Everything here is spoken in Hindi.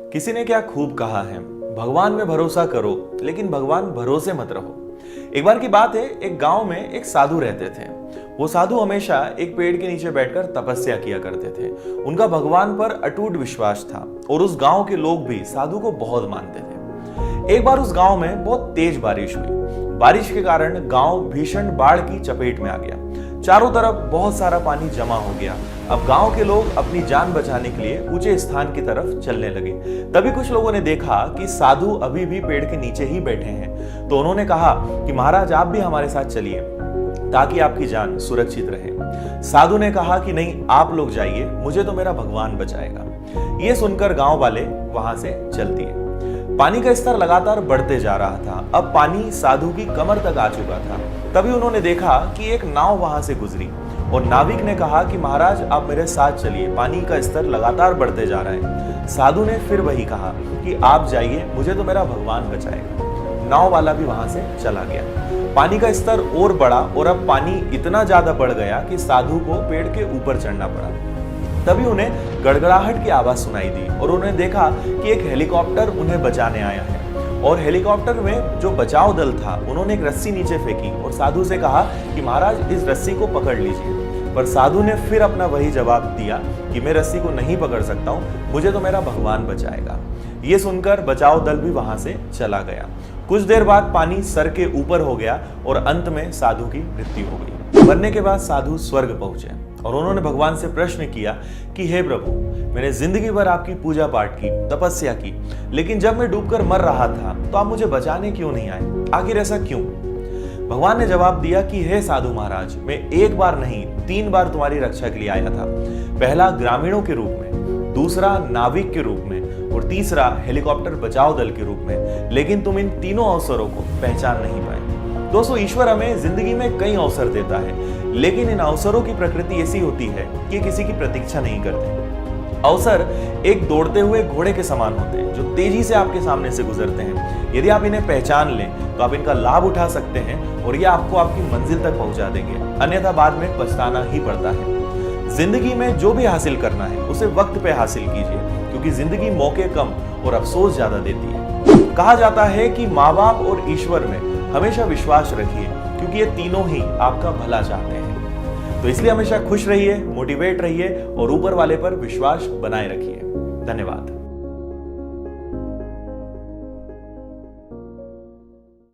किसी ने क्या खूब कहा है, भगवान में भरोसा करो लेकिन भगवान भरोसे मत रहो। एक बार की बात है, एक गांव में एक साधु रहते थे। वो साधु हमेशा एक पेड़ के नीचे बैठकर तपस्या किया करते थे। उनका भगवान पर अटूट विश्वास था और उस गांव के लोग भी साधु को बहुत मानते थे। एक बार उस गांव में बहुत तेज बारिश हुई। बारिश के कारण गांव भीषण बाढ़ की चपेट में आ गया। चारों तरफ बहुत सारा पानी जमा हो गया। अब गांव के लोग अपनी जान बचाने के लिए ऊंचे स्थान की तरफ चलने लगे। तभी कुछ लोगों ने देखा कि साधु अभी भी पेड़ के नीचे ही बैठे हैं। तो उन्होंने कहा कि महाराज, आप भी हमारे साथ चलिए ताकि आपकी जान सुरक्षित रहे। साधु ने कहा कि नहीं, आप लोग जाइए, मुझे तो मेरा भगवान बचाएगा। ये सुनकर गांव वाले वहां से चल दिए। पानी का स्तर लगातार बढ़ते जा रहा था। अब पानी साधु की कमर तक आ चुका था। तभी उन्होंने देखा कि एक नाव वहां से गुजरी और नाविक ने कहा कि महाराज, आप मेरे साथ चलिए, पानी का स्तर लगातार बढ़ते जा रहा है। साधु ने फिर वही कहा कि आप जाइए, मुझे तो मेरा भगवान बचाएगा। नाव वाला भी वहां से चला गया। पानी का स्तर और बढ़ा और अब पानी इतना ज्यादा बढ़ गया कि साधु को पेड़ के ऊपर चढ़ना पड़ा। तभी उन्हें गड़गड़ाहट की आवाज सुनाई दी और उन्होंने देखा कि एक हेलीकॉप्टर उन्हें बचाने आया है। और हेलीकॉप्टर में जो बचाव दल था, उन्होंने एक रस्सी नीचे फेंकी और साधु से कहा कि महाराज, इस रस्सी को पकड़ लीजिए। पर साधु ने फिर अपना वही जवाब दिया कि मैं रस्सी को नहीं पकड़ सकता हूं, मुझे तो मेरा भगवान बचाएगा। ये सुनकर बचाव दल भी वहां से चला गया। कुछ देर बाद पानी सर के ऊपर हो गया और अंत में साधु की मृत्यु हो गई। मरने के बाद साधु स्वर्ग पहुंचे और उन्होंने भगवान से प्रश्न किया कि हे प्रभु, मैंने जिंदगी भर आपकी पूजा पाठ की, तपस्या की, लेकिन जब मैं डूबकर मर रहा था तो आप मुझे बचाने क्यों नहीं आए? आखिर ऐसा क्यों? भगवान ने जवाब दिया कि हे साधु महाराज, मैं एक बार नहीं 3 बार तुम्हारी रक्षा के लिए आया था। पहला ग्रामीणों के रूप में, दूसरा नाविक के रूप में और तीसरा हेलीकॉप्टर बचाव दल के रूप में, लेकिन तुम इन तीनों अवसरों को पहचान नहीं पाए। दोस्तों, ईश्वर हमें जिंदगी में कई अवसर देता है, लेकिन इन अवसरों की प्रकृति ऐसी होती है कि किसी की प्रतीक्षा नहीं करते। अवसर एक दौड़ते हुए घोड़े के समान होते हैं जो तेजी से आपके सामने से गुजरते हैं। यदि आप इन्हें पहचान लें तो आप इनका लाभ उठा सकते हैं और ये आपको आपकी मंजिल तक पहुंचा देंगे, अन्यथा बाद में पछताना ही पड़ता है। जिंदगी में जो भी हासिल करना है उसे वक्त पे हासिल कीजिए, क्योंकि जिंदगी मौके कम और अफसोस ज्यादा देती है। कहा जाता है कि माँ बाप और ईश्वर में हमेशा विश्वास रखिए, क्योंकि ये तीनों ही आपका भला चाहते हैं। तो इसलिए हमेशा खुश रहिए, मोटिवेट रहिए और ऊपर वाले पर विश्वास बनाए रखिए। धन्यवाद।